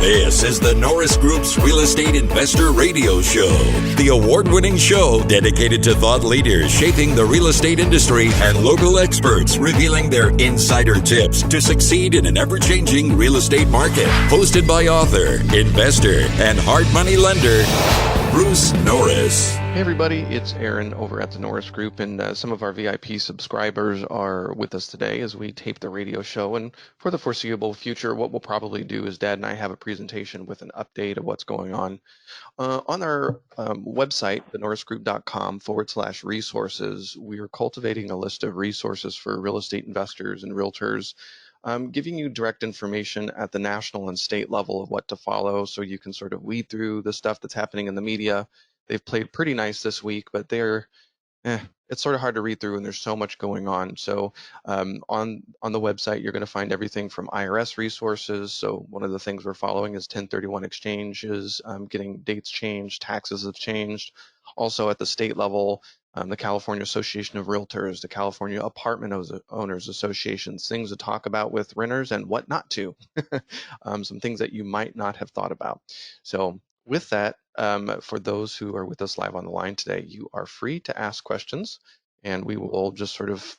This is the Norris Group's Real Estate Investor Radio Show, the award-winning show dedicated to thought leaders shaping the real estate industry and local experts revealing their insider tips to succeed in an ever-changing real estate market. Hosted by author, investor, and hard money lender, Bruce Norris. Hey everybody, it's Aaron over at the Norris Group, and some of our VIP subscribers are with us today as we tape the radio show. And for the foreseeable future, what we'll probably do is Dad and I have a presentation with an update of what's going on our website, thenorrisgroup.com/resources. We are cultivating a list of resources for real estate investors and realtors, giving you direct information at the national and state level of what to follow, so you can sort of weed through the stuff that's happening in the media. They've played pretty nice this week, but it's sort of hard to read through, and there's so much going on. So on the website, you're going to find everything from IRS resources. So one of the things we're following is 1031 exchanges, getting dates changed, taxes have changed. Also at the state level, the California Association of Realtors, the California Apartment Owners Associations, things to talk about with renters and what not to, some things that you might not have thought about. So with that, for those who are with us live on the line today, you are free to ask questions, and we will just it's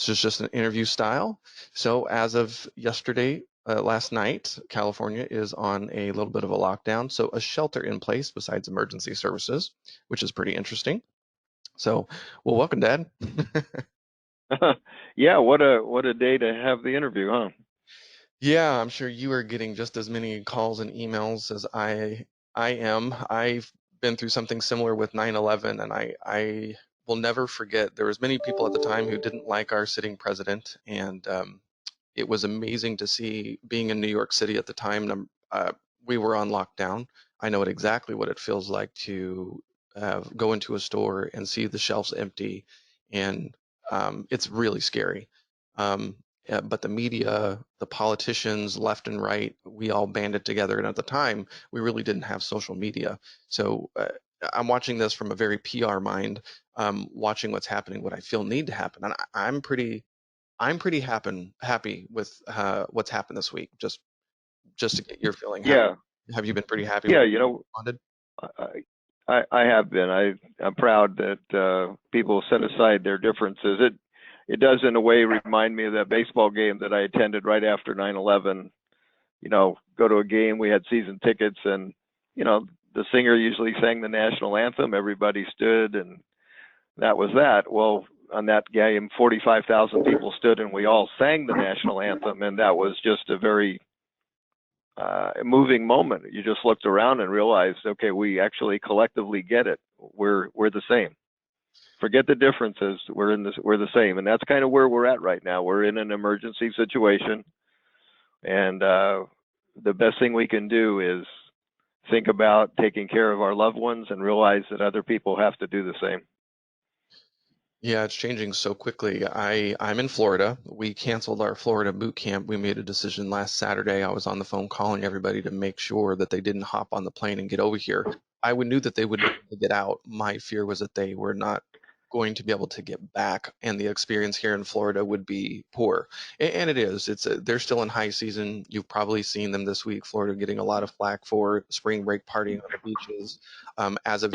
just an interview style. So as of yesterday, last night, California is on a little bit of a lockdown, so a shelter in place besides emergency services, which is pretty interesting. So, well, welcome, Dad. Yeah, what a day to have the interview, huh? Yeah, I'm sure you are getting just as many calls and emails as I am. I've been through something similar with 9/11, and I will never forget. There was many people at the time who didn't like our sitting president, and it was amazing to see, being in New York City at the time. We were on lockdown. I know exactly what it feels like to go into a store and see the shelves empty, and it's really scary. But the media, the politicians, left and right, we all banded together. And at the time, we really didn't have social media. So I'm watching this from a very PR mind, watching what's happening, what I feel need to happen. And I'm pretty happy with what's happened this week. Just to get your feeling. Yeah. Have you been pretty happy? Yeah, with I have been. I'm proud that people set aside their differences. It does, in a way, remind me of that baseball game that I attended right after 9/11. Go to a game, we had season tickets, and, the singer usually sang the national anthem. Everybody stood, and that was that. Well, on that game, 45,000 people stood, and we all sang the national anthem, and that was just a very moving moment. You just looked around and realized, okay, we actually collectively get it. We're the same. Forget the differences. We're the same, and that's kind of where we're at right now. We're in an emergency situation, and the best thing we can do is think about taking care of our loved ones and realize that other people have to do the same. Yeah, it's changing so quickly. I'm in Florida. We canceled our Florida boot camp. We made a decision last Saturday. I was on the phone calling everybody to make sure that they didn't hop on the plane and get over here. I knew that they would get out. My fear was that they were not going to be able to get back, and the experience here in Florida would be poor. And it is. They're still in high season. You've probably seen them this week. Florida getting a lot of flack for spring break partying on the beaches. As of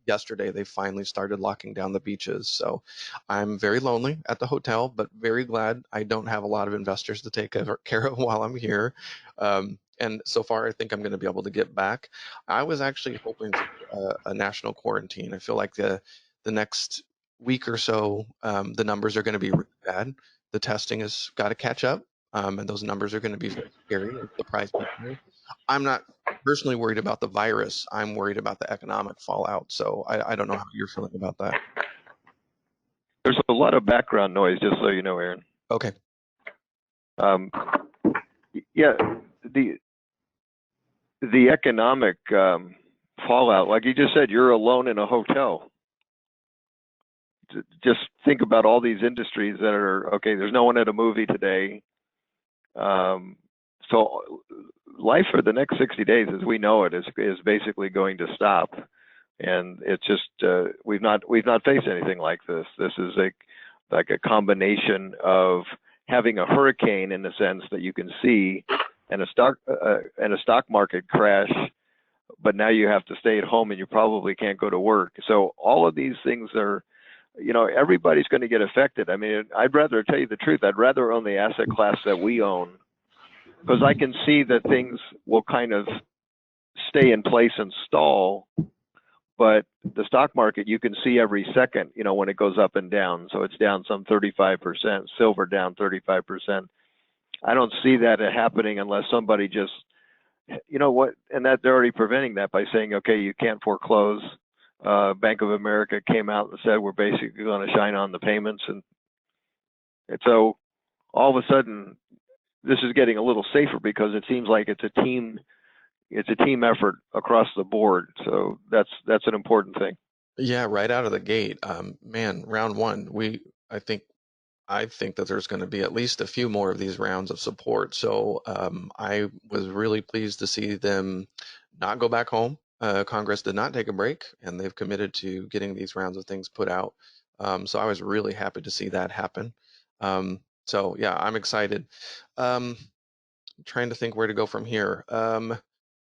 yesterday, they finally started locking down the beaches. So I'm very lonely at the hotel, but very glad I don't have a lot of investors to take care of while I'm here. And so far, I think I'm going to be able to get back. I was actually hoping for a national quarantine. I feel like the next week or so, the numbers are going to be really bad. The testing has got to catch up, and those numbers are going to be very scary and surprise people. I'm not personally worried about the virus. I'm worried about the economic fallout. So I don't know how you're feeling about that. There's a lot of background noise, just so you know, Aaron. Okay. Yeah, the economic fallout, like you just said, you're alone in a hotel. Just think about all these industries that are, okay, there's no one at a movie today. So life for the next 60 days, as we know it, is basically going to stop. And it's just, we've not faced anything like this. This is like a combination of having a hurricane, in the sense that you can see and a stock market crash, but now you have to stay at home and you probably can't go to work. So all of these things are, everybody's going to get affected. I mean, I'd rather tell you the truth. I'd rather own the asset class that we own, because I can see that things will kind of stay in place and stall. But the stock market, you can see every second, when it goes up and down. So it's down some 35%, silver down 35%. I don't see that happening unless somebody just, and that they're already preventing that by saying, okay, you can't foreclose. Bank of America came out and said we're basically going to shine on the payments, and so all of a sudden this is getting a little safer because it seems like it's a team effort across the board. So that's an important thing. Yeah, right out of the gate, man, round one, I think that there's going to be at least a few more of these rounds of support. So I was really pleased to see them not go back home. Congress did not take a break, and they've committed to getting these rounds of things put out. So I was really happy to see that happen. So yeah, I'm excited. Trying to think where to go from here.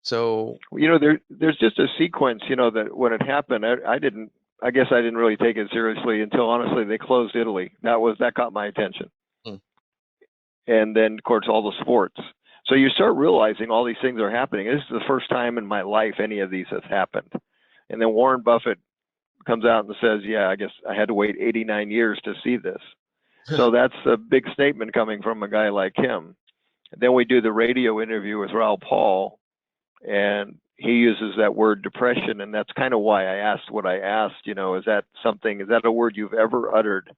So there's just a sequence, that when it happened, I guess I didn't really take it seriously until honestly they closed Italy. That caught my attention. And then of course all the sports. So you start realizing all these things are happening. This is the first time in my life any of these has happened. And then Warren Buffett comes out and says, yeah, I guess I had to wait 89 years to see this. So that's a big statement coming from a guy like him. And then we do the radio interview with Raoul Paul, and he uses that word depression, and that's kind of why I asked what I asked. Is that a word you've ever uttered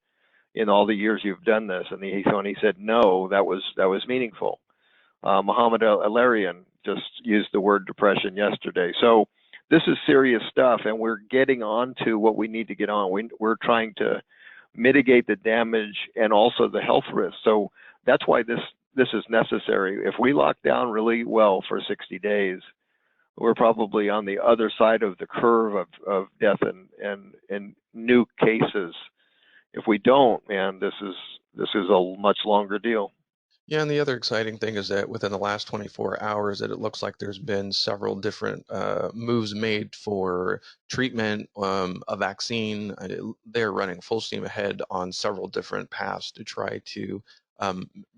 in all the years you've done this? And he said no, that was meaningful. Muhammad Al-Arian just used the word depression yesterday. So this is serious stuff, and we're getting on to what we need to get on. We're trying to mitigate the damage and also the health risks. So that's why this is necessary. If we lock down really well for 60 days, we're probably on the other side of the curve of death and new cases. If we don't, man, this is a much longer deal. Yeah, and the other exciting thing is that within the last 24 hours, that it looks like there's been several different moves made for treatment, a vaccine. They're running full steam ahead on several different paths to try to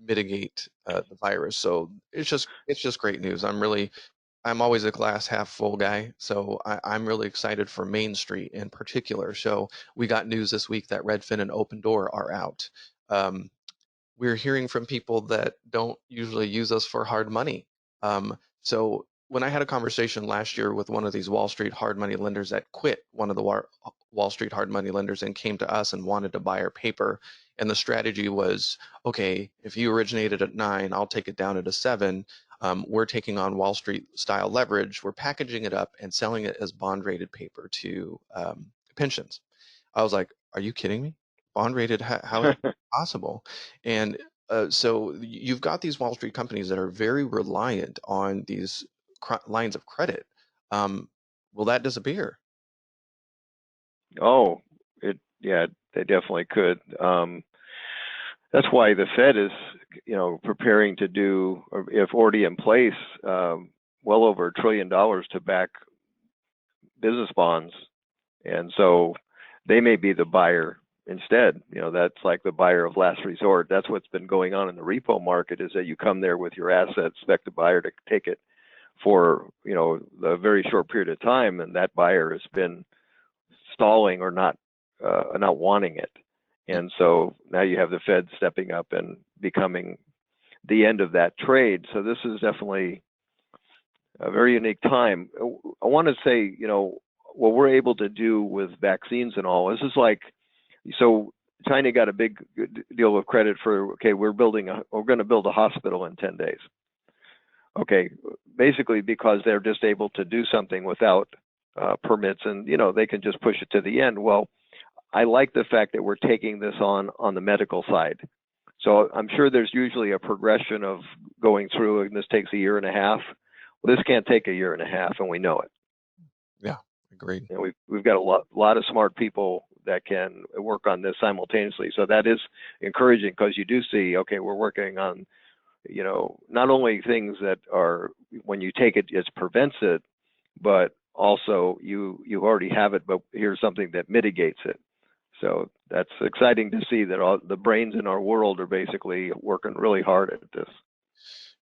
mitigate the virus. So it's just great news. I'm always a glass half full guy, so I'm really excited for Main Street in particular. So we got news this week that Redfin and Open Door are out. We're hearing from people that don't usually use us for hard money. So when I had a conversation last year with one of these Wall Street hard money lenders that quit one of the Wall Street hard money lenders and came to us and wanted to buy our paper, and the strategy was, okay, if you originated at 9, I'll take it down at a 7. We're taking on Wall Street style leverage. We're packaging it up and selling it as bond rated paper to pensions. I was like, are you kidding me? Bond rated? How is that possible? And so you've got these Wall Street companies that are very reliant on these lines of credit. Will that disappear? Oh, they definitely could. That's why the Fed is, preparing to do, or if already in place, well over $1 trillion to back business bonds, and so they may be the buyer instead. That's like the buyer of last resort. That's what's been going on in the repo market, is that you come there with your assets, expect the buyer to take it for a very short period of time, and that buyer has been stalling or not wanting it. And so now you have the Fed stepping up and becoming the end of that trade. So this is definitely a very unique time. I want to say, what we're able to do with vaccines and all, this is like, so China got a big deal of credit for, okay, we're going to build a hospital in 10 days. Okay, basically because they're just able to do something without permits, and they can just push it to the end. Well, I like the fact that we're taking this on the medical side. So I'm sure there's usually a progression of going through, and this takes a year and a half. Well, this can't take a year and a half, and we know it. Yeah, agreed. We've got a lot of smart people that can work on this simultaneously. So that is encouraging, because you do see, okay, we're working on, not only things that are, when you take it, it prevents it, but also you already have it, but here's something that mitigates it. So that's exciting to see that all the brains in our world are basically working really hard at this.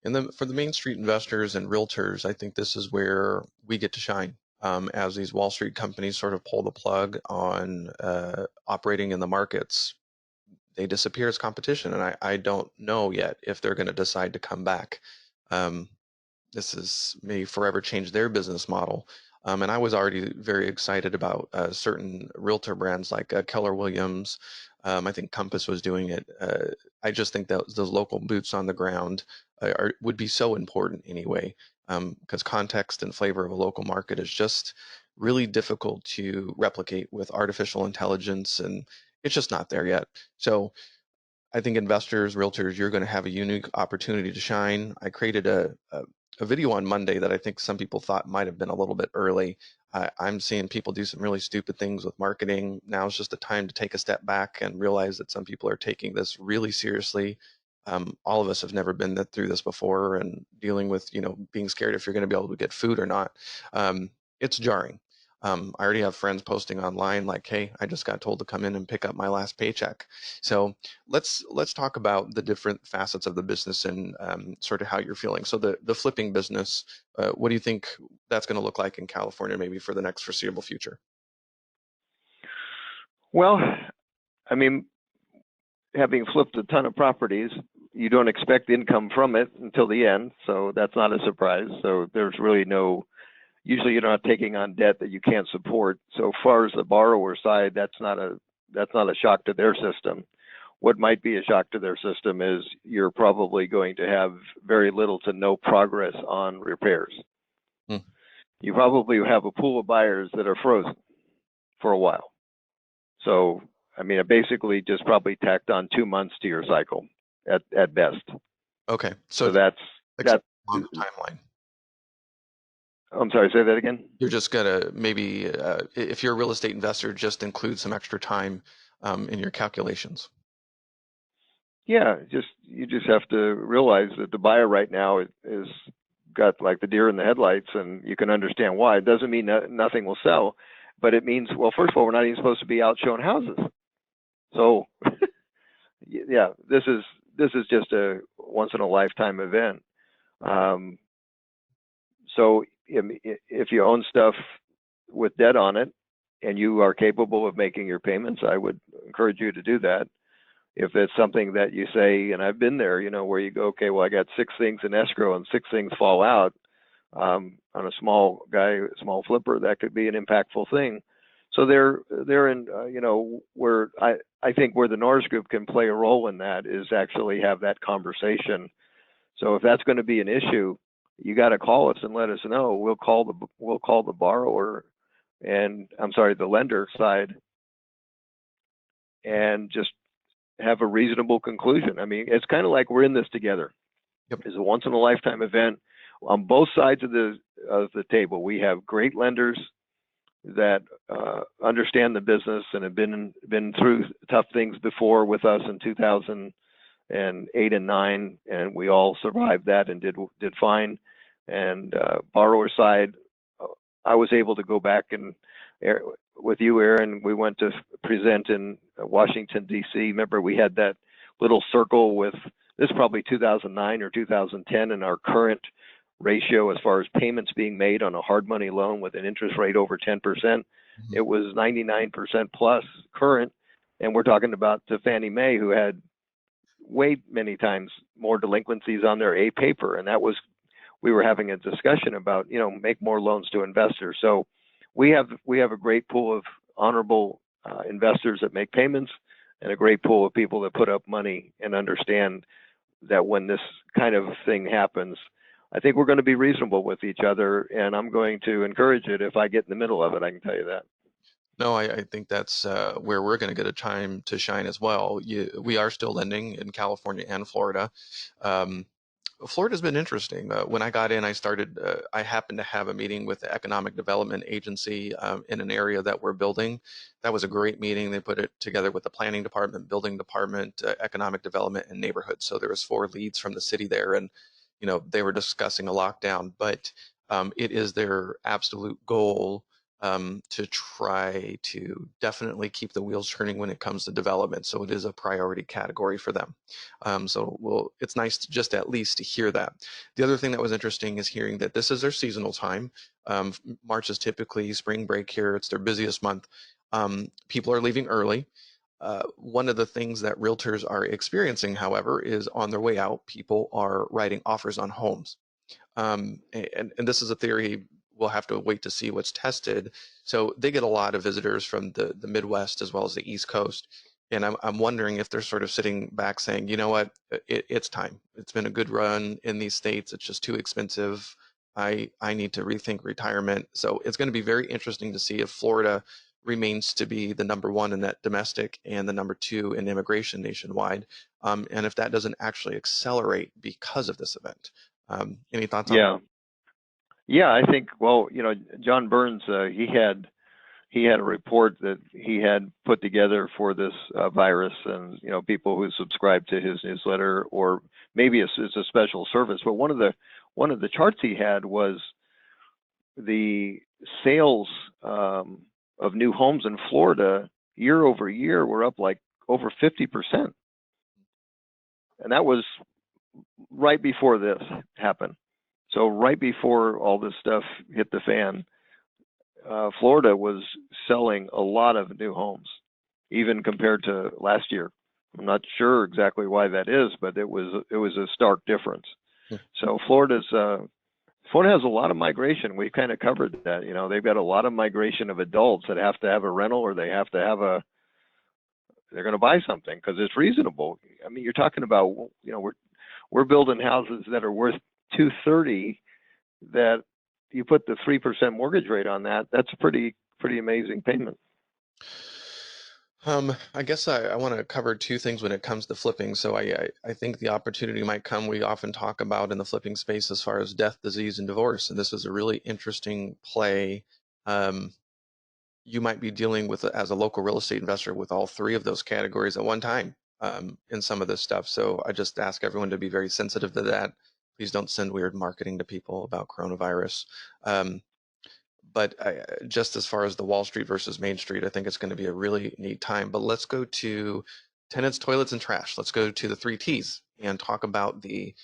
And then for the Main Street investors and realtors, I think this is where we get to shine. As these Wall Street companies sort of pull the plug on operating in the markets, they disappear as competition. And I don't know yet if they're going to decide to come back. Um, this may forever change their business model. And I was already very excited about certain realtor brands like Keller Williams. I think Compass was doing it. I just think that those local boots on the ground would be so important anyway, because context and flavor of a local market is just really difficult to replicate with artificial intelligence, and it's just not there yet. So I think investors, realtors, you're going to have a unique opportunity to shine. I created a video on Monday that I think some people thought might have been a little bit early. I'm seeing people do some really stupid things with marketing. Now is just the time to take a step back and realize that some people are taking this really seriously. All of us have never been through this before, and dealing with, being scared if you're going to be able to get food or not. It's jarring. I already have friends posting online like, hey, I just got told to come in and pick up my last paycheck. So let's talk about the different facets of the business and sort of how you're feeling. So the flipping business, what do you think that's going to look like in California, maybe for the next foreseeable future? Well, I mean, having flipped a ton of properties, you don't expect income from it until the end, so that's not a surprise. So there's really usually you're not taking on debt that you can't support. So far as the borrower side, that's not a shock to their system. What might be a shock to their system is you're probably going to have very little to no progress on repairs. You probably have a pool of buyers that are frozen for a while. So, I mean, it basically just probably tacked on 2 months to your cycle at best. Okay. So that's long timeline. I'm sorry, say that again? You're just gonna maybe, if you're a real estate investor, just include some extra time in your calculations. Yeah, you just have to realize that the buyer right now is got like the deer in the headlights, and you can understand why. It doesn't mean nothing will sell, but it means, well, first of all, we're not even supposed to be out showing houses. So, yeah, this is just a once in a lifetime event. So if you own stuff with debt on it and you are capable of making your payments, I would encourage you to do that. If it's something that you say, and I've been there, where you go, okay, well, I got 6 things in escrow and 6 things fall out, on a small flipper, that could be an impactful thing. So they're in, where I think where the Norris Group can play a role in that is actually have that conversation. So if that's going to be an issue, you got to call us and let us know. We'll call the borrower, and I'm sorry, the lender side, and just have a reasonable conclusion. I mean, it's kind of like we're in this together. Yep. It's a once in a lifetime event on both sides of the table. We have great lenders that understand the business and have been through tough things before with us in 2008 and 9, and we all survived that and did fine. And borrower side, I was able to go back and with you, Aaron, we went to present in Washington, D.C. Remember, we had that little circle with, this is probably 2009 or 2010, and our current ratio as far as payments being made on a hard money loan with an interest rate over 10%, it was 99% plus current. And we're talking about the Fannie Mae, who had way many times more delinquencies on their A paper. And we were having a discussion about, make more loans to investors. So we have a great pool of honorable investors that make payments, and a great pool of people that put up money and understand that when this kind of thing happens, I think we're going to be reasonable with each other, and I'm going to encourage it if I get in the middle of it. I can tell you that. No, I think that's where we're going to get a time to shine as well. We are still lending in California and Florida. Florida's been interesting. When I got in, I happened to have a meeting with the Economic Development Agency in an area that we're building. That was a great meeting. They put it together with the planning department, building department, economic development, and neighborhood. So there was 4 leads from the city there, and they were discussing a lockdown, but it is their absolute goal to try to definitely keep the wheels turning when it comes to development. So it is a priority category for them. It's nice to just at least to hear that. The other thing that was interesting is hearing that this is their seasonal time. March is typically spring break here. It's their busiest month. People are leaving early. One of the things that realtors are experiencing, however, is on their way out, people are writing offers on homes. And this is a theory. We'll have to wait to see what's tested. So they get a lot of visitors from the Midwest as well as the East Coast. And I'm wondering if they're sort of sitting back saying, you know what, it's time. It's been a good run in these states. It's just too expensive. I need to rethink retirement. So it's going to be very interesting to see if Florida remains to be the number 1 in net domestic and the number 2 in immigration nationwide. And if that doesn't actually accelerate because of this event. Any thoughts on that? Yeah, I think, well, John Burns, he had a report that he had put together for this virus, and people who subscribe to his newsletter, or maybe it's a special service. But one of the charts he had was the sales of new homes in Florida year over year were up like over 50%, and that was right before this happened. So right before all this stuff hit the fan, Florida was selling a lot of new homes, even compared to last year. I'm not sure exactly why that is, but it was a stark difference. So Florida has a lot of migration. We've kind of covered that. They've got a lot of migration of adults that have to have a rental, or they have to have they're going to buy something because it's reasonable. I mean, you're talking about, we're building houses that are worth $230, that you put the 3% mortgage rate on that. That's a pretty amazing payment. I guess I want to cover 2 things when it comes to flipping. So I think the opportunity might come. We often talk about in the flipping space as far as death, disease, and divorce. And this is a really interesting play. You might be dealing with, as a local real estate investor, with all 3 of those categories at one time in some of this stuff. So I just ask everyone to be very sensitive to that. Please don't send weird marketing to people about coronavirus. But just as far as the Wall Street versus Main Street, I think it's going to be a really neat time. But let's go to tenants, toilets, and trash. Let's go to the 3 T's and talk about the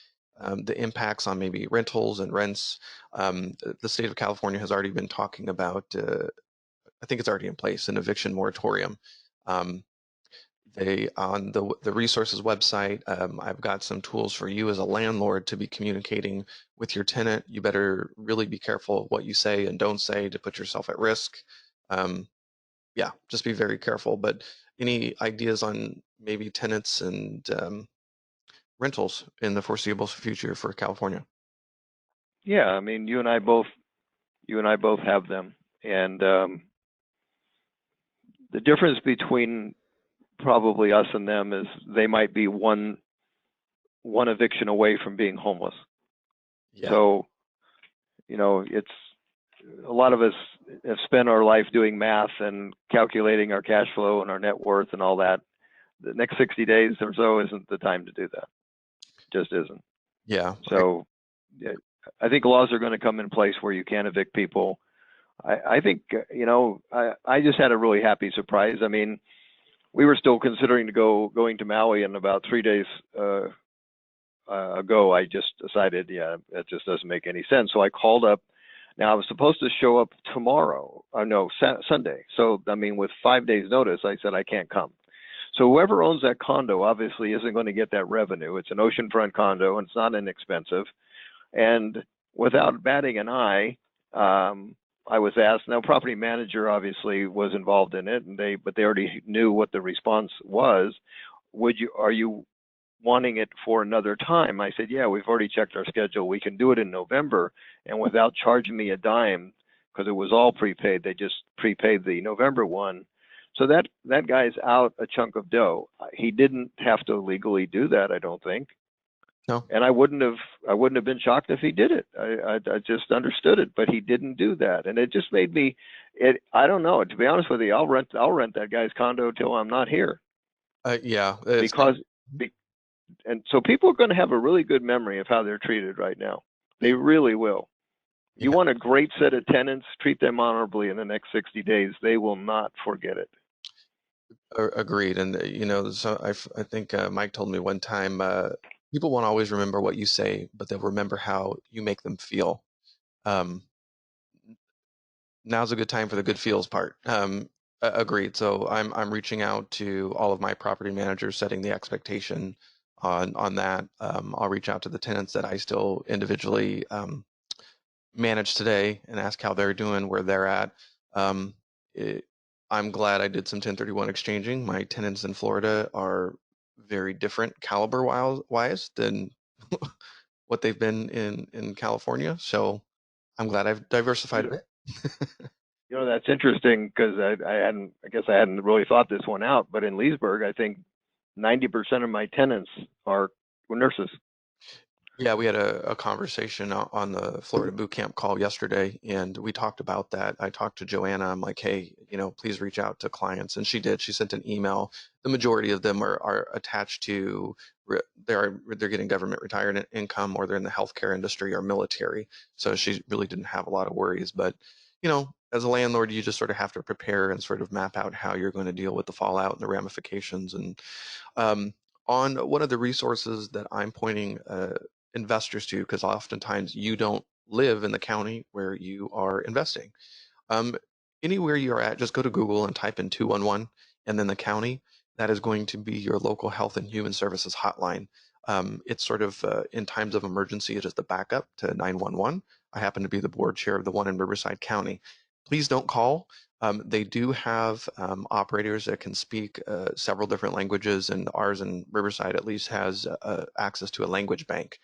impacts on maybe rentals and rents. The state of California has already been talking about, I think it's already in place, an eviction moratorium. On the resources website, I've got some tools for you as a landlord to be communicating with your tenant. You better really be careful what you say and don't say to put yourself at risk. Just be very careful. But any ideas on maybe tenants and rentals in the foreseeable future for California? Yeah, I mean, you and I both have them, and the difference between probably us and them is they might be one eviction away from being homeless. Yeah. So, it's a lot of us have spent our life doing math and calculating our cash flow and our net worth and all that. The next 60 days or so isn't the time to do that. It just isn't. Yeah. So I think laws are going to come in place where you can evict people. I think, I just had a really happy surprise. I mean, we were still considering going to Maui, and about 3 days ago, I just decided, that just doesn't make any sense. So I called up. Now I was supposed to show up tomorrow, Sunday. So, I mean, with 5 days notice, I said, I can't come. So whoever owns that condo obviously isn't going to get that revenue. It's an oceanfront condo, and it's not inexpensive. And without batting an eye, I was asked. Now, property manager obviously was involved in it, but they already knew what the response was. Are you wanting it for another time? I said, yeah, we've already checked our schedule. We can do it in November, and without charging me a dime, because it was all prepaid. They just prepaid the November one. So that guy's out a chunk of dough. He didn't have to legally do that, I don't think. No. And I wouldn't have been shocked if he did it. I just understood it, but he didn't do that, and it just made me. I don't know. To be honest with you, I'll rent that guy's condo till I'm not here Yeah. It's because, and so people are going to have a really good memory of how they're treated right now. They really will. You yeah. want a great set of tenants, treat them honorably in the next 60 days. They will not forget it. Agreed. And so I think Mike told me one time, people won't always remember what you say, but they'll remember how you make them feel. Um, Now's a good time for the good feels part. Agreed. So I'm reaching out to all of my property managers, setting the expectation on that. I'll reach out to the tenants that I still individually manage today and ask how they're doing, where they're at. Um, it, I'm glad I did some 1031 exchanging. My tenants in Florida are very different caliber wise than what they've been in California. So I'm glad I've diversified a bit. That's interesting because I guess I hadn't really thought this one out, but in Leesburg, I think 90% of my tenants are nurses. Yeah, we had a conversation on the Florida boot camp call yesterday, and we talked about that. I talked to Joanna. I'm like, hey, please reach out to clients. And she did. She sent an email. The majority of them are attached to, they're getting government retirement income, or they're in the healthcare industry or military. So she really didn't have a lot of worries. But, as a landlord, you just sort of have to prepare and sort of map out how you're going to deal with the fallout and the ramifications. And um, on one of the resources that I'm pointing investors to, because oftentimes you don't live in the county where you are investing. Um, Anywhere you're at, just go to Google and type in 211 and then the county. That is going to be your local health and human services hotline. It's sort of in times of emergency, it is the backup to 911. I happen to be the board chair of the one in Riverside County. Please don't call. They do have operators that can speak several different languages, and ours in Riverside at least has access to a language bank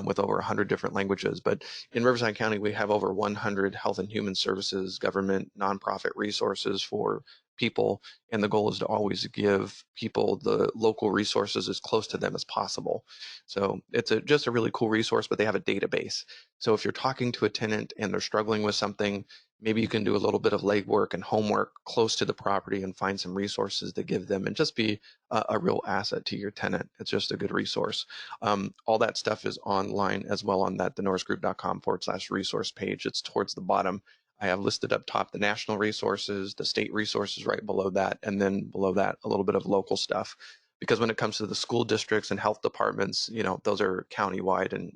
with over 100 different languages. But in Riverside County, we have over 100 health and human services, government, nonprofit resources for people, and the goal is to always give people the local resources as close to them as possible. So it's just a really cool resource, but they have a database. So if you're talking to a tenant and they're struggling with something, maybe you can do a little bit of legwork and homework close to the property and find some resources to give them and just be a real asset to your tenant. It's just a good resource. All that stuff is online as well on the norrisgroup.com/resource page. It's towards the bottom. I have listed up top the national resources, the state resources right below that, and then below that, a little bit of local stuff. Because when it comes to the school districts and health departments, those are countywide, and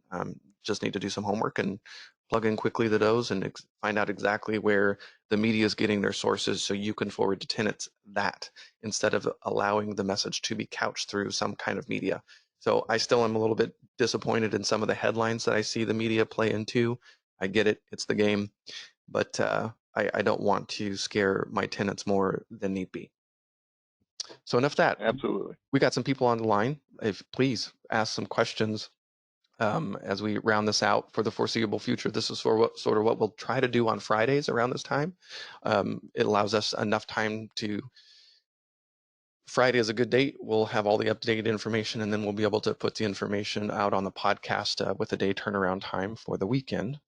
just need to do some homework and plug in quickly to those and find out exactly where the media is getting their sources, so you can forward to tenants that instead of allowing the message to be couched through some kind of media. So I still am a little bit disappointed in some of the headlines that I see the media play into. I get it, it's the game, but I don't want to scare my tenants more than need be. So enough of that. Absolutely. We got some people on the line. If please ask some questions as we round this out for the foreseeable future. This is sort of what we'll try to do on Fridays around this time. It allows us enough time to. Friday is a good date. We'll have all the updated information, and then we'll be able to put the information out on the podcast with a day turnaround time for the weekend.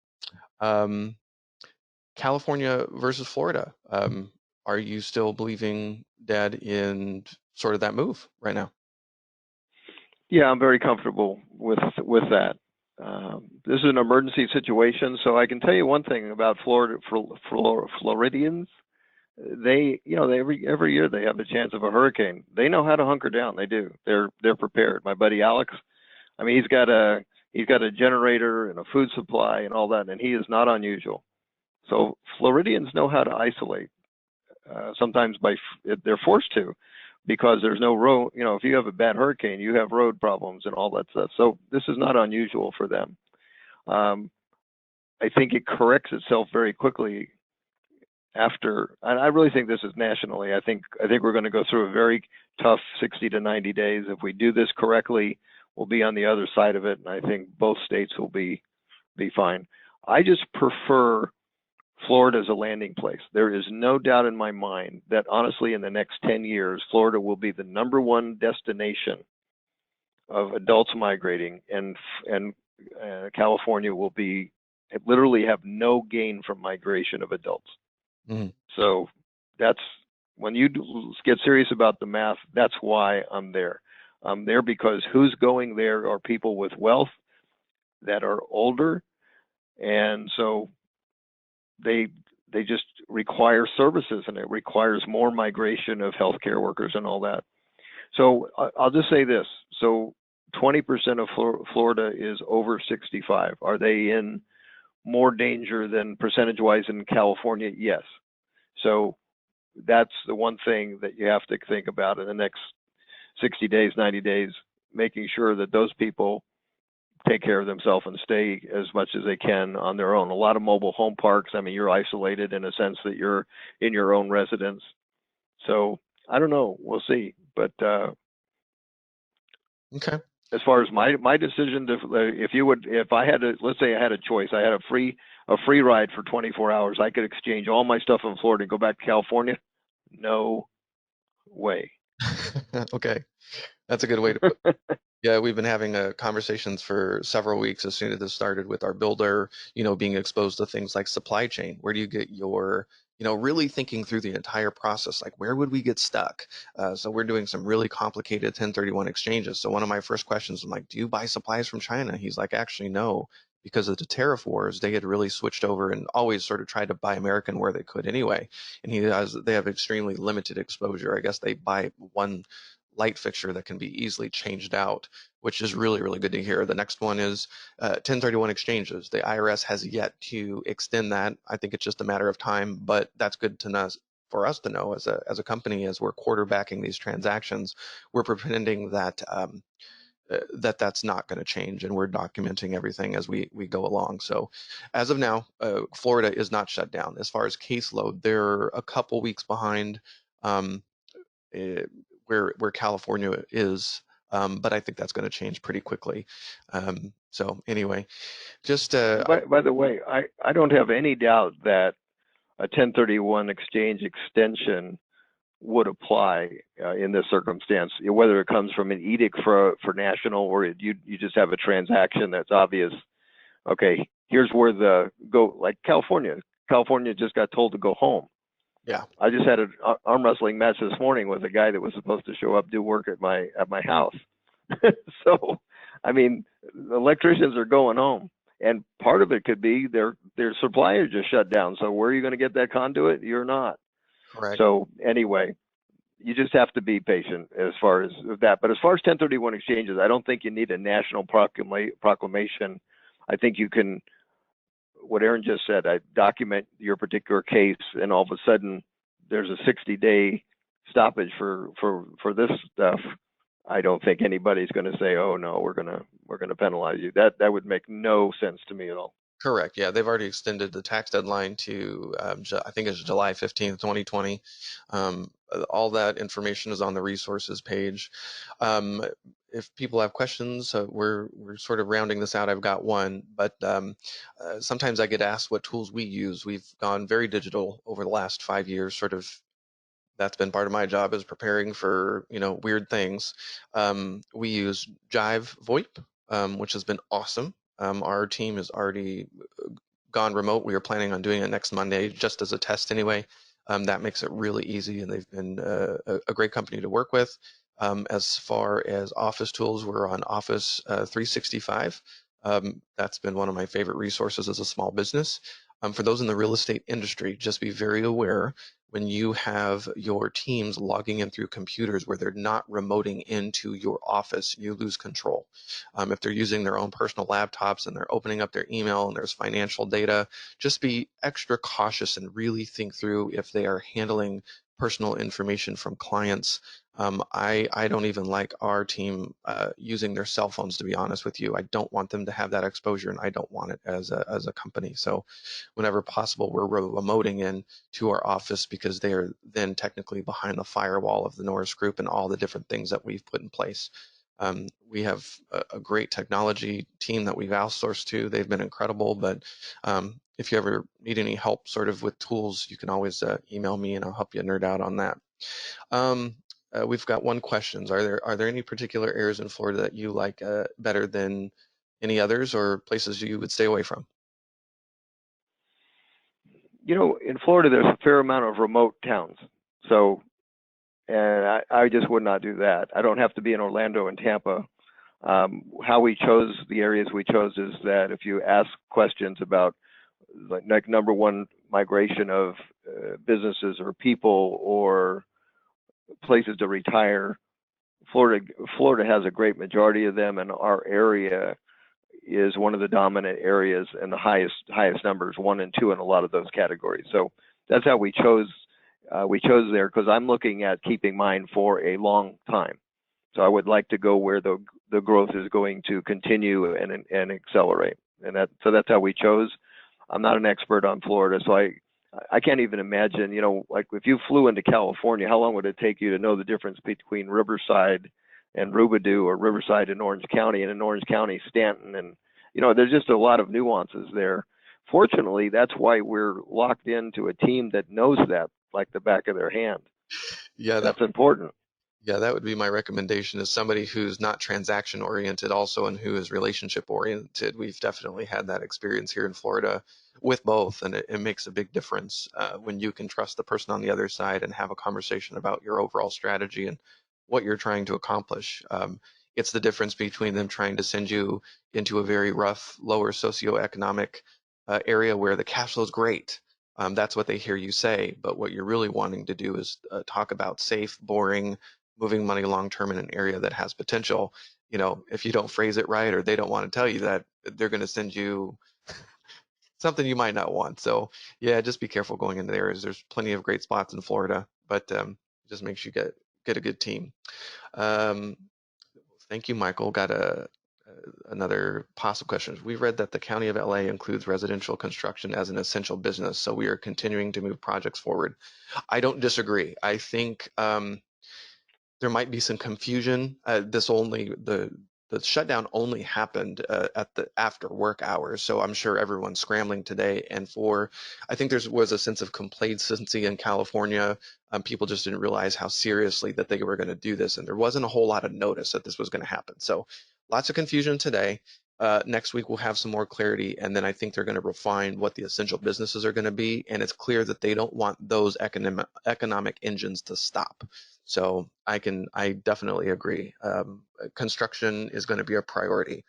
California versus Florida. Are you still believing, Dad, in sort of that move right now? Yeah, I'm very comfortable with that. This is an emergency situation, so I can tell you one thing about Florida. Floridians, they every year they have a chance of a hurricane. They know how to hunker down. They do. They're prepared. My buddy Alex, I mean, he's got a generator and a food supply and all that, and he is not unusual. So Floridians know how to isolate. Sometimes they're forced to, because there's no road. If you have a bad hurricane, you have road problems and all that stuff. So this is not unusual for them. I think it corrects itself very quickly after, and I really think this is nationally. I think we're going to go through a very tough 60 to 90 days. If we do this correctly, we'll be on the other side of it, and I think both states will be fine. I just prefer Florida as a landing place. There is no doubt in my mind that honestly in the next 10 years, Florida will be the #1 destination of adults migrating, and California will literally have no gain from migration of adults. Mm. So that's when you get serious about the math. That's why I'm there. I'm there because who's going there are people with wealth that are older, and so they just require services, and it requires more migration of healthcare workers and all that. So I'll just say this. So 20% of Florida is over 65. Are they in more danger than percentage-wise in California? Yes. So that's the one thing that you have to think about in the next 60 days, 90 days, making sure that those people take care of themselves and stay as much as they can on their own. A lot of mobile home parks, I mean, you're isolated in a sense that you're in your own residence. So I don't know. We'll see. But Okay. as far as my decision to, if I had to, let's say I had a choice, I had a free ride for 24 hours, I could exchange all my stuff in Florida and go back to California. No way. Okay. That's a good way to put it. Yeah, we've been having conversations for several weeks as soon as this started with our builder, being exposed to things like supply chain. Where do you get your, really thinking through the entire process, like where would we get stuck? So we're doing some really complicated 1031 exchanges. So one of my first questions, I'm like, do you buy supplies from China? He's like, actually, no, because of the tariff wars, they had really switched over and always sort of tried to buy American where they could anyway. And they have extremely limited exposure. I guess they buy one light fixture that can be easily changed out, which is really, really good to hear. The next one is 1031 exchanges. The IRS has yet to extend that. I think it's just a matter of time, but that's good to know for us to know as a company, as we're quarterbacking these transactions. We're pretending that that's not going to change, and we're documenting everything as we go along. So as of now, Florida is not shut down. As far as caseload, they're a couple weeks behind um, where California is, but I think that's going to change pretty quickly. So anyway, just By the way, I don't have any doubt that a 1031 exchange extension would apply in this circumstance, whether it comes from an edict for national, or you just have a transaction that's obvious. Okay, here's where like California just got told to go home. yeah. I just had an arm wrestling match this morning with a guy that was supposed to show up, do work at my house. So, I mean, the electricians are going home, and part of it could be their supplier just shut down. So where are you going to get that conduit? You're not. Correct. So anyway, you just have to be patient as far as that. But as far as 1031 exchanges, I don't think you need a national proclamation. I think you can, what Aaron just said, I document your particular case, and all of a sudden there's a 60-day stoppage for this stuff. I don't think anybody's going to say, "Oh no, we're gonna penalize you." That would make no sense to me at all. Correct. Yeah, they've already extended the tax deadline to I think it's July 15th, 2020. All that information is on the resources page. If people have questions, we're sort of rounding this out. I've got one, but sometimes I get asked what tools we use. We've gone very digital over the last 5 years, sort of. That's been part of my job, is preparing for weird things. We use Jive VoIP, which has been awesome. Our team has already gone remote. We are planning on doing it next Monday, just as a test anyway. That makes it really easy, and they've been a great company to work with. As far as office tools, we're on Office 365. That's been one of my favorite resources as a small business. For those in the real estate industry, just be very aware when you have your teams logging in through computers where they're not remoting into your office, you lose control. If they're using their own personal laptops and they're opening up their email and there's financial data, just be extra cautious and really think through if they are handling personal information from clients. I don't even like our team using their cell phones, to be honest with you. I don't want them to have that exposure, and I don't want it as a company. So whenever possible, we're remoting in to our office, because they are then technically behind the firewall of the Norris Group and all the different things that we've put in place. We have a great technology team that we've outsourced to. They've been incredible, but if you ever need any help sort of with tools, you can always email me and I'll help you nerd out on that. we've got one question. Are there any particular areas in Florida that you like better than any others, or places you would stay away from? You know, in Florida, there's a fair amount of remote towns. So, and I just would not do that. I don't have to be in Orlando and Tampa. How we chose the areas we chose is that if you ask questions about like number one, migration of businesses or people or places to retire, Florida has a great majority of them, and our area is one of the dominant areas and the highest numbers, 1 and 2 in a lot of those categories. So that's how we chose. We chose there because I'm looking at keeping mine for a long time. So I would like to go where the growth is going to continue and accelerate. And that's how we chose. I'm not an expert on Florida, so I can't even imagine, you know, like if you flew into California, how long would it take you to know the difference between Riverside and Rubidoux, or Riverside and Orange County, and in Orange County, Stanton? And, you know, there's just a lot of nuances there. Fortunately, that's why we're locked into a team that knows that like the back of their hand. Yeah, that's important. Yeah, that would be my recommendation, is somebody who's not transaction oriented also, and who is relationship oriented. We've definitely had that experience here in Florida with both, and it makes a big difference when you can trust the person on the other side and have a conversation about your overall strategy and what you're trying to accomplish. It's the difference between them trying to send you into a very rough, lower socioeconomic area where the cash flow is great. That's what they hear you say, but what you're really wanting to do is talk about safe, boring, moving money long term in an area that has potential. You know, if you don't phrase it right, or they don't want to tell you that, they're going to send you something you might not want. So yeah, just be careful going into there. There's plenty of great spots in Florida, but just make sure you get a good team. Um, Thank you, Michael. Got another possible question. We read that the County of LA includes residential construction as an essential business, so we are continuing to move projects forward. I don't disagree. I think there might be some confusion. The shutdown only happened at the after work hours, so I'm sure everyone's scrambling today. And I think there was a sense of complacency in California. People just didn't realize how seriously that they were going to do this, and there wasn't a whole lot of notice that this was going to happen. So lots of confusion today. Next week we'll have some more clarity, and then I think they're going to refine what the essential businesses are going to be, and it's clear that they don't want those economic engines to stop. So I definitely agree. Construction is going to be a priority.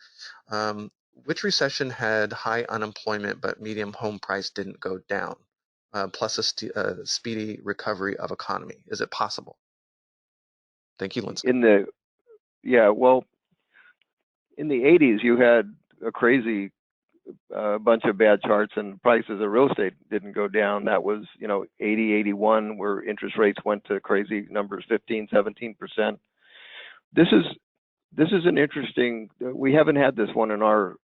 Which recession had high unemployment but medium home price didn't go down? Plus a speedy recovery of economy. Is it possible? Thank you, Lindsay. Well, in the 80s, you had a crazy bunch of bad charts, and prices of real estate didn't go down. That was, 80, 81, where interest rates went to crazy numbers, 15, 17%. This is an interesting. We haven't had this one in our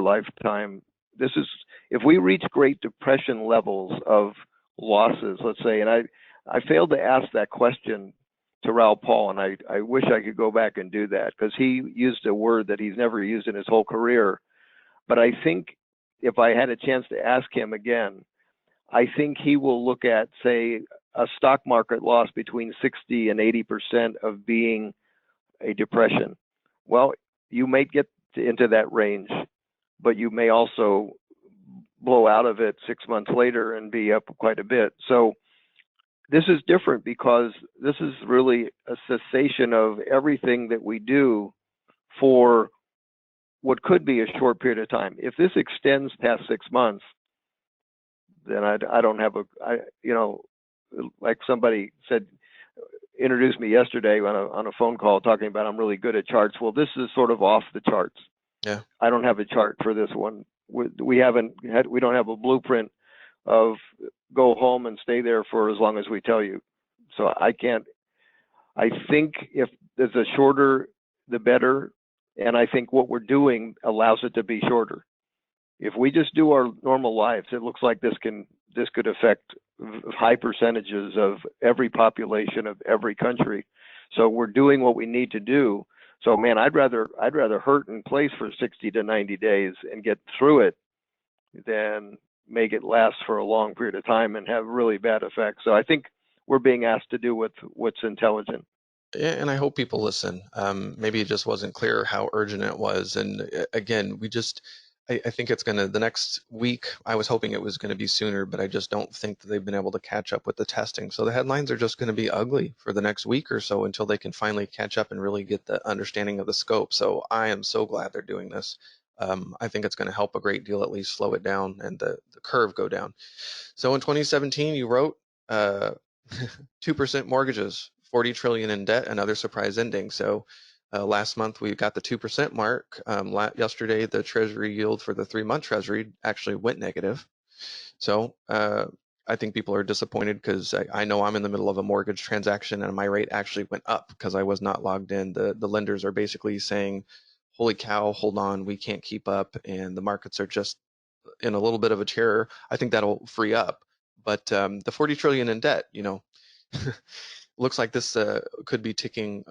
lifetime. This is, if we reach Great Depression levels of losses, let's say, and I failed to ask that question to Raoul Paul, and I wish I could go back and do that, because he used a word that he's never used in his whole career. But I think if I had a chance to ask him again, I think he will look at, say, a stock market loss between 60 and 80% of being a depression. Well, you may get into that range, but you may also blow out of it 6 months later and be up quite a bit. So this is different, because this is really a cessation of everything that we do for what could be a short period of time. If this extends past 6 months, then I don't have like somebody said, introduced me yesterday on a phone call talking about I'm really good at charts. Well, this is sort of off the charts. Yeah. I don't have a chart for this one. We don't have a blueprint of go home and stay there for as long as we tell you. So I think if there's a shorter, the better. And I think what we're doing allows it to be shorter. If we just do our normal lives, it looks like this could affect high percentages of every population of every country. So we're doing what we need to do. So man, I'd rather hurt in place for 60 to 90 days and get through it than make it last for a long period of time and have really bad effects. So I think we're being asked to do what's intelligent. Yeah, and I hope people listen. Maybe it just wasn't clear how urgent it was. And again, I think it's going to, the next week, I was hoping it was going to be sooner, but I just don't think that they've been able to catch up with the testing. So the headlines are just going to be ugly for the next week or so until they can finally catch up and really get the understanding of the scope. So I am so glad they're doing this. I think it's going to help a great deal, at least slow it down and the curve go down. So in 2017, you wrote uh, 2% mortgages, 40 trillion in debt, another surprise ending. So last month we got the 2% mark. Yesterday, the Treasury yield for the 3-month Treasury actually went negative. So I think people are disappointed because I know I'm in the middle of a mortgage transaction and my rate actually went up because I was not logged in. The lenders are basically saying, holy cow, hold on, we can't keep up, and the markets are just in a little bit of a terror. I think that'll free up. But the 40 trillion in debt, looks like this could be ticking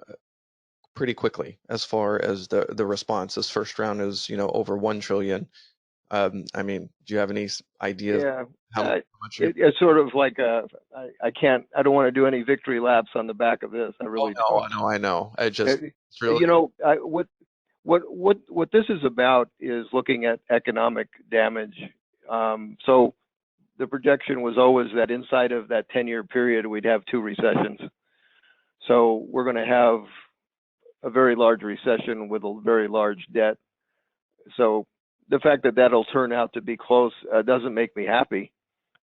pretty quickly as far as the response. This first round is, over 1 trillion. I mean, do you have any ideas Yeah, how much it's sort of like I don't want to do any victory laps on the back of this. I Oh really no, don't. I know. Uh, It's really, what this is about is looking at economic damage. So the projection was always that inside of that 10-year period, we'd have 2 recessions. So we're going to have a very large recession with a very large debt. So the fact that that'll turn out to be close doesn't make me happy.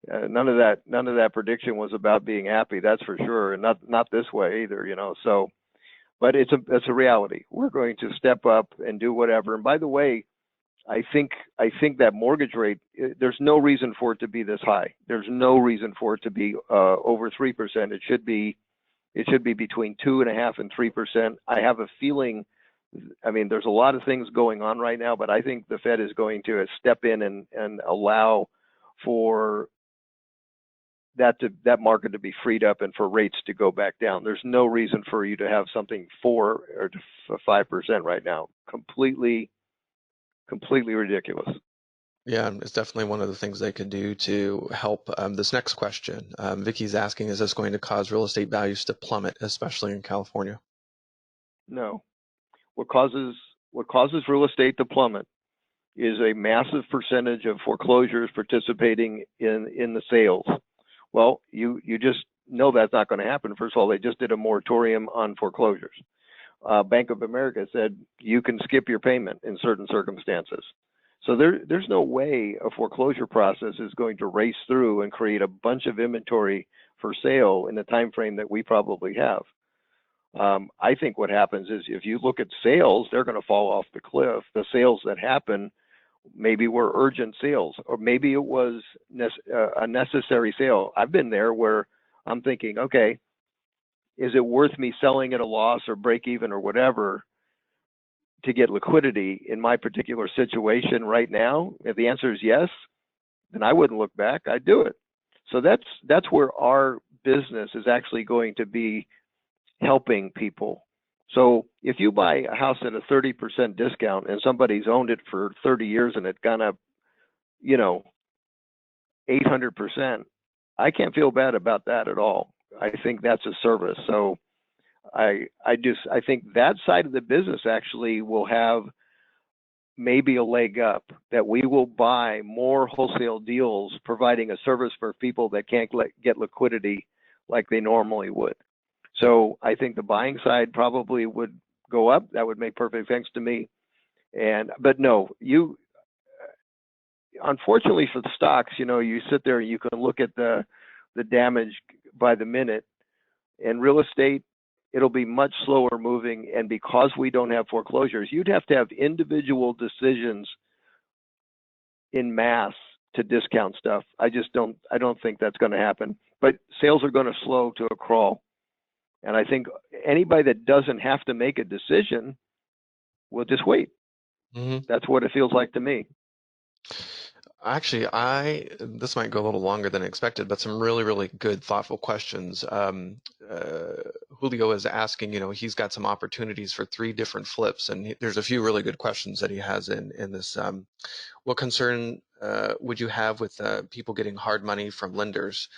None of that prediction was about being happy. That's for sure, and not this way either. So, but it's a reality. We're going to step up and do whatever. And by the way, I think that mortgage rate, there's no reason for it to be this high. There's no reason for it to be over 3%. It should be between 2.5% and 3%. I have a feeling. I mean, there's a lot of things going on right now, but I think the Fed is going to step in and allow for that market to be freed up and for rates to go back down. There's no reason for you to have something 4 or 5% right now. Completely ridiculous. yeah, it's definitely one of the things they could do to help. This next question, Vicky's asking, is this going to cause real estate values to plummet, especially in California? No. What causes real estate to plummet is a massive percentage of foreclosures participating in the sales. Well, you just know that's not going to happen. First of all, they just did a moratorium on foreclosures. Bank of America said you can skip your payment in certain circumstances. So there's no way a foreclosure process is going to race through and create a bunch of inventory for sale in the time frame that we probably have. I think what happens is if you look at sales, they're going to fall off the cliff. The sales that happen maybe were urgent sales, or maybe it was a necessary sale. I've been there where I'm thinking, okay, is it worth me selling at a loss or break even or whatever to get liquidity in my particular situation right now? If the answer is yes, then I wouldn't look back. I'd do it. So that's where our business is actually going to be helping people. So if you buy a house at a 30% discount and somebody's owned it for 30 years and it's gone up, 800%, I can't feel bad about that at all. I think that's a service. So I think that side of the business actually will have maybe a leg up, that we will buy more wholesale deals providing a service for people that can't get liquidity like they normally would. So I think the buying side probably would go up. That would make perfect sense to me. But no, unfortunately for the stocks, you sit there and you can look at the damage by the minute. And real estate, it'll be much slower moving. And because we don't have foreclosures, you'd have to have individual decisions in mass to discount stuff. I don't think that's going to happen. But sales are going to slow to a crawl. And I think anybody that doesn't have to make a decision will just wait. Mm-hmm. That's what it feels like to me. Actually, this might go a little longer than expected, but some really, really good, thoughtful questions. Julio is asking, he's got some opportunities for 3 different flips, and there's a few really good questions that he has in this. What concern would you have with people getting hard money from lenders?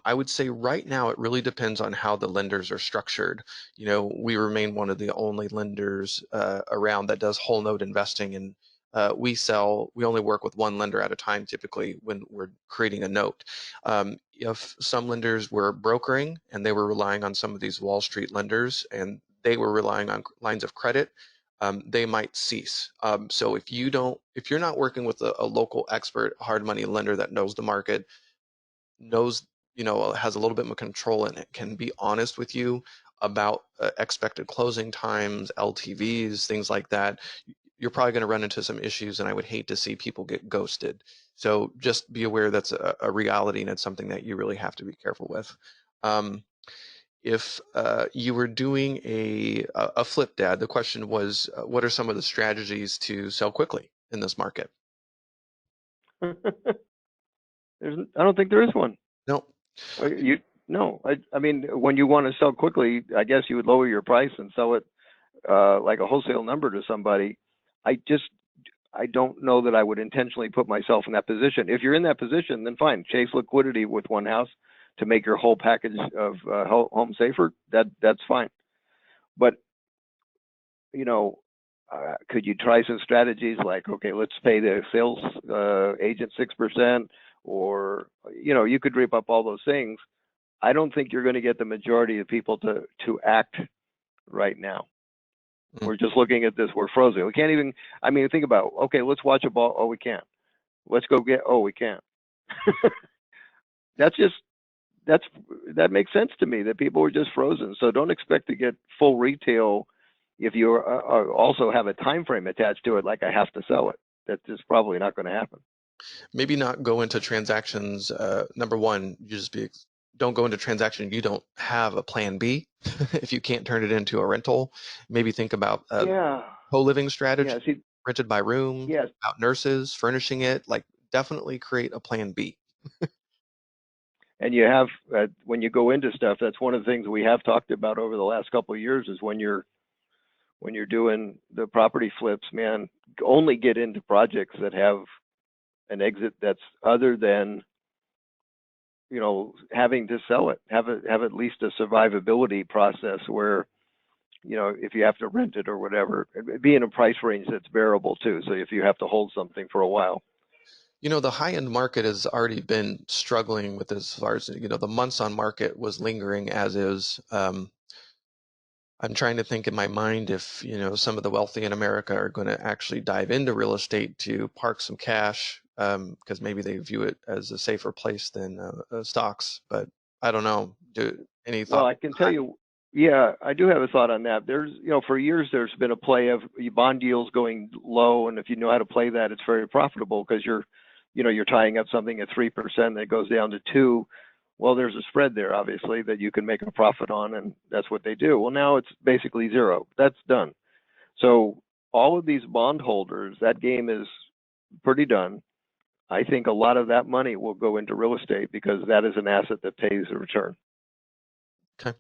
I would say right now it really depends on how the lenders are structured. We remain one of the only lenders around that does whole note investing, and we only work with one lender at a time typically when we're creating a note. If some lenders were brokering and they were relying on some of these Wall Street lenders and they were relying on lines of credit, they might cease. So if you're not working with a local expert hard money lender that knows the market, knows, has a little bit more control and it can be honest with you about expected closing times, LTVs, things like that, you're probably going to run into some issues, and I would hate to see people get ghosted. So just be aware that's a reality, and it's something that you really have to be careful with. If you were doing a flip, Dad, the question was, what are some of the strategies to sell quickly in this market? I don't think there is one. No. No. I mean, when you want to sell quickly, I guess you would lower your price and sell it like a wholesale number to somebody. I don't know that I would intentionally put myself in that position. If you're in that position, then fine, chase liquidity with one house to make your whole package of home safer. That's fine. But could you try some strategies like, okay, let's pay the sales agent 6%, or you could drape up all those things. I don't think you're going to get the majority of people to act right now. We're just looking at this. We're frozen. We can't even. I mean, think about, okay, let's watch a ball. Oh, we can't. Let's go get. Oh, we can't. That makes sense to me, that people are just frozen. So don't expect to get full retail if you also have a time frame attached to it, like I have to sell it. That's just probably not going to happen. Maybe not go into transactions. Number one, don't go into transaction you don't have a plan B. If you can't turn it into a rental, maybe think about co-living strategy, rented by room, about nurses, furnishing it, like definitely create a plan B. And you have, when you go into stuff, that's one of the things we have talked about over the last couple of years, is when you're doing the property flips, man, only get into projects that have an exit that's other than having to sell it. Have at least a survivability process where, if you have to rent it or whatever, be in a price range that's bearable too. So if you have to hold something for a while. The high-end market has already been struggling with, as far as, the months on market was lingering as is. I'm trying to think in my mind if, some of the wealthy in America are going to actually dive into real estate to park some cash, because maybe they view it as a safer place than stocks. But I don't know. Any thought? Well, I can tell you, I do have a thought on that. There's, for years, there's been a play of bond yields going low, and if you know how to play that, it's very profitable, because you're tying up something at 3% that goes down to 2%. Well, there's a spread there, obviously, that you can make a profit on, and that's what they do. Well, now it's basically zero. That's done. So all of these bondholders, that game is pretty done. I think a lot of that money will go into real estate, because that is an asset that pays a return. Okay.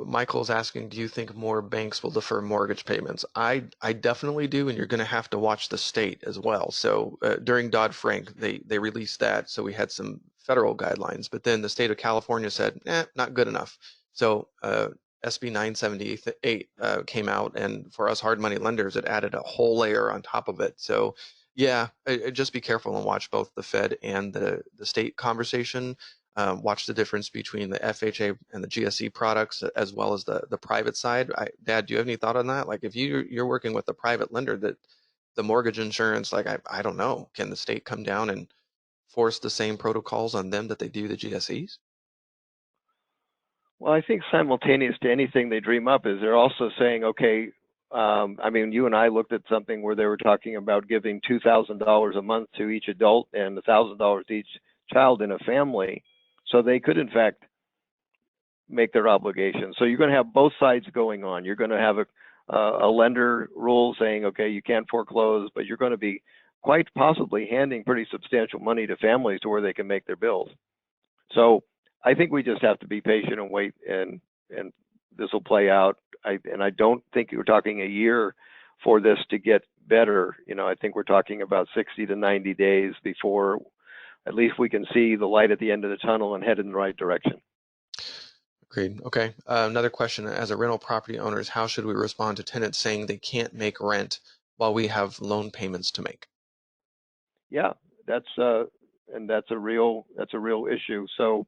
Michael's asking, do you think more banks will defer mortgage payments? I definitely do, and you're going to have to watch the state as well. So during Dodd-Frank, they released that, so we had some federal guidelines, but then the state of California said, not good enough. So SB 978 came out, and for us hard money lenders, it added a whole layer on top of it. So just be careful and watch both the Fed and the state conversation. Watch the difference between the FHA and the GSE products, as well as the private side. Dad, do you have any thought on that? Like, if you're working with a private lender, that the mortgage insurance, like, I don't know, can the state come down and force the same protocols on them that they do the GSEs? Well, I think simultaneous to anything they dream up is they're also saying, okay, I mean, you and I looked at something where they were talking about giving $2,000 a month to each adult and $1,000 to each child in a family, so they could, in fact, make their obligation. So you're going to have both sides going on. You're going to have a lender rule saying, okay, you can't foreclose, but you're going to be quite possibly handing pretty substantial money to families to where they can make their bills. So I think we just have to be patient and wait, and this will play out. And I don't think we're talking a year for this to get better. I think we're talking about 60 to 90 days before at least we can see the light at the end of the tunnel and head in the right direction. Agreed. Okay. Another question. As a rental property owners, how should we respond to tenants saying they can't make rent while we have loan payments to make? Yeah, that's a real issue. So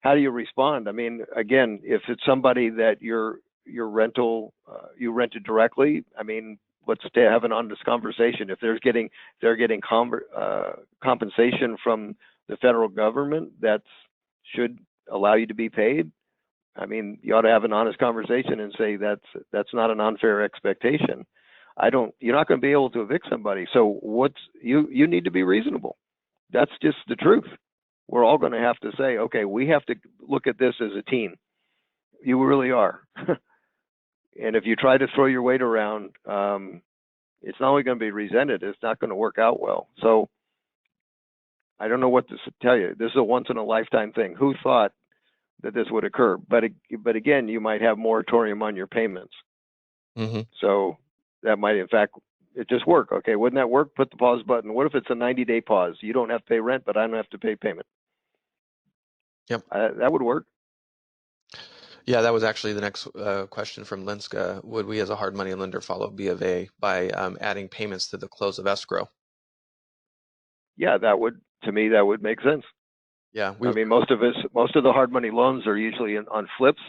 how do you respond? I mean, again, if it's somebody that your rental you rented directly, I mean, let's have an honest conversation. If they're getting compensation from the federal government that should allow you to be paid, I mean, you ought to have an honest conversation and say that's not an unfair expectation. You're not going to be able to evict somebody. So you need to be reasonable. That's just the truth. We're all going to have to say, okay, we have to look at this as a team. You really are. And if you try to throw your weight around, it's not only going to be resented, it's not going to work out well. So I don't know what to tell you. This is a once in a lifetime thing. Who thought that this would occur? But again, you might have moratorium on your payments. Mm-hmm. So that might, in fact, it just work. Okay, wouldn't that work? Put the pause button. What if it's a 90-day pause? You don't have to pay rent, but I don't have to pay payment. Yep. That would work. Yeah, that was actually the next question from Linska. Would we as a hard money lender follow B of A by adding payments to the close of escrow? Yeah, to me, that would make sense. Yeah. I mean, most of the hard money loans are usually on flips.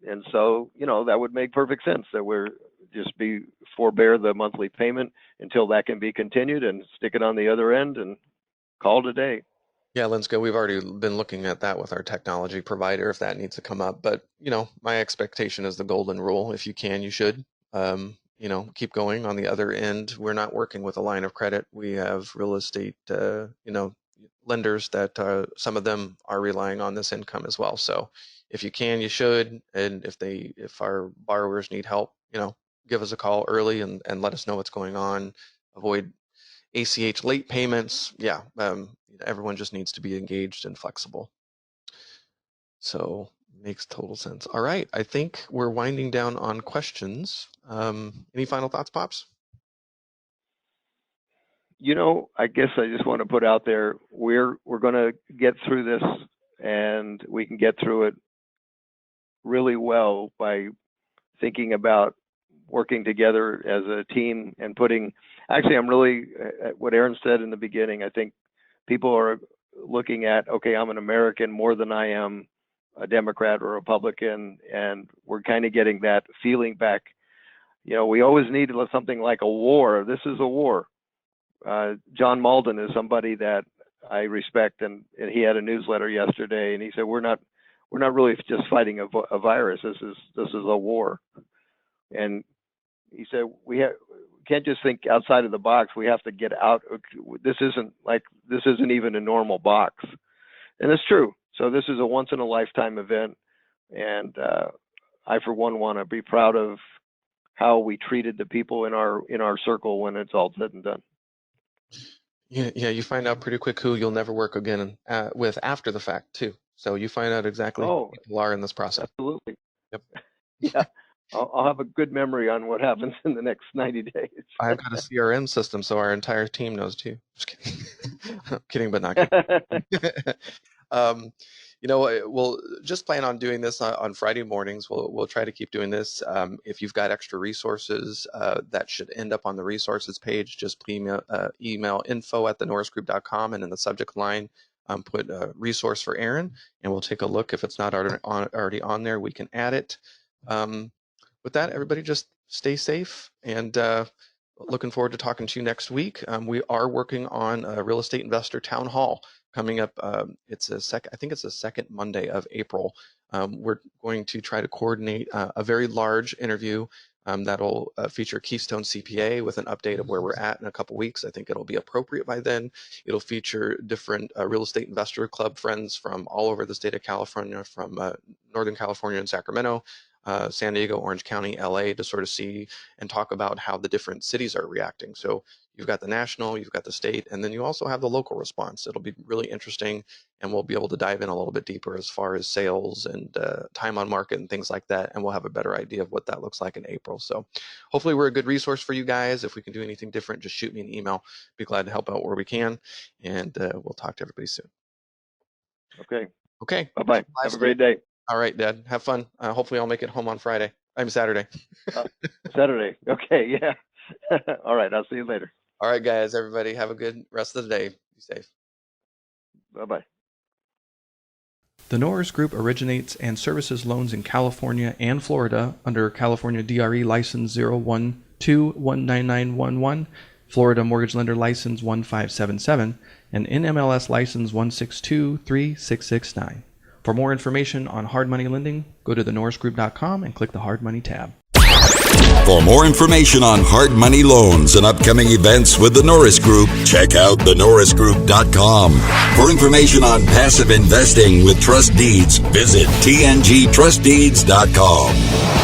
And so, that would make perfect sense that we're just forbear the monthly payment until that can be continued and stick it on the other end and call it a day. Yeah, Linska, we've already been looking at that with our technology provider if that needs to come up. But, my expectation is the golden rule. If you can, you should. Keep going. On the other end, we're not working with a line of credit. We have real estate, lenders that some of them are relying on this income as well. So if you can, you should. And if our borrowers need help, give us a call early and let us know what's going on. Avoid ACH late payments. Yeah. Everyone just needs to be engaged and flexible. So makes total sense. All right. I think we're winding down on questions. Any final thoughts, Pops? I guess I just want to put out there, we're going to get through this, and we can get through it really well by thinking about working together as a team and actually, I'm really, what Aaron said in the beginning, I think people are looking at, okay, I'm an American more than I am a Democrat or Republican, and we're kind of getting that feeling back. We always need something like a war. This is a war. John Malden is somebody that I respect, and he had a newsletter yesterday, and he said we're not really just fighting a virus. This is a war, and he said we can't just think outside of the box. We have to get out. This isn't even a normal box, and it's true. So this is a once in a lifetime event, and I for one want to be proud of how we treated the people in our circle when it's all said and done. Yeah, you find out pretty quick who you'll never work again with after the fact too. So you find out exactly who people are in this process. Absolutely. Yep. Yeah, I'll have a good memory on what happens in the next 90 days. I've got a CRM system, so our entire team knows too. Just kidding. I'm kidding, but not kidding. We'll just plan on doing this on Friday mornings. We'll try to keep doing this. If you've got extra resources that should end up on the resources page, just email info@thenorrisgroup.com, and in the subject line, put resource for Aaron, and we'll take a look. If it's not already on there, we can add it. With that, everybody just stay safe, and looking forward to talking to you next week. We are working on a real estate investor town hall coming up. I think it's the second Monday of April. We're going to try to coordinate a very large interview that'll feature Keystone CPA with an update of where we're at in a couple weeks. I think it'll be appropriate by then. It'll feature different real estate investor club friends from all over the state of California, from Northern California and Sacramento. San Diego, Orange County, LA, to sort of see and talk about how the different cities are reacting. So you've got the national, you've got the state, and then you also have the local response. It'll be really interesting, and we'll be able to dive in a little bit deeper as far as sales and time on market and things like that, and we'll have a better idea of what that looks like in April. So hopefully we're a good resource for you guys. If we can do anything different, just shoot me an email. Be glad to help out where we can, and we'll talk to everybody soon. Okay. Bye-bye. Have a great day. All right, Dad. Have fun. Hopefully I'll make it home on Friday. I'm Saturday. Saturday. Okay, yeah. All right, I'll see you later. All right, guys, everybody, have a good rest of the day. Be safe. Bye-bye. The Norris Group originates and services loans in California and Florida under California DRE License 012-19911, Florida Mortgage Lender License 1577, and NMLS License 1623669. For more information on hard money lending, go to thenorrisgroup.com and click the Hard Money tab. For more information on hard money loans and upcoming events with the Norris Group, check out thenorrisgroup.com. For information on passive investing with trust deeds, visit tngtrustdeeds.com.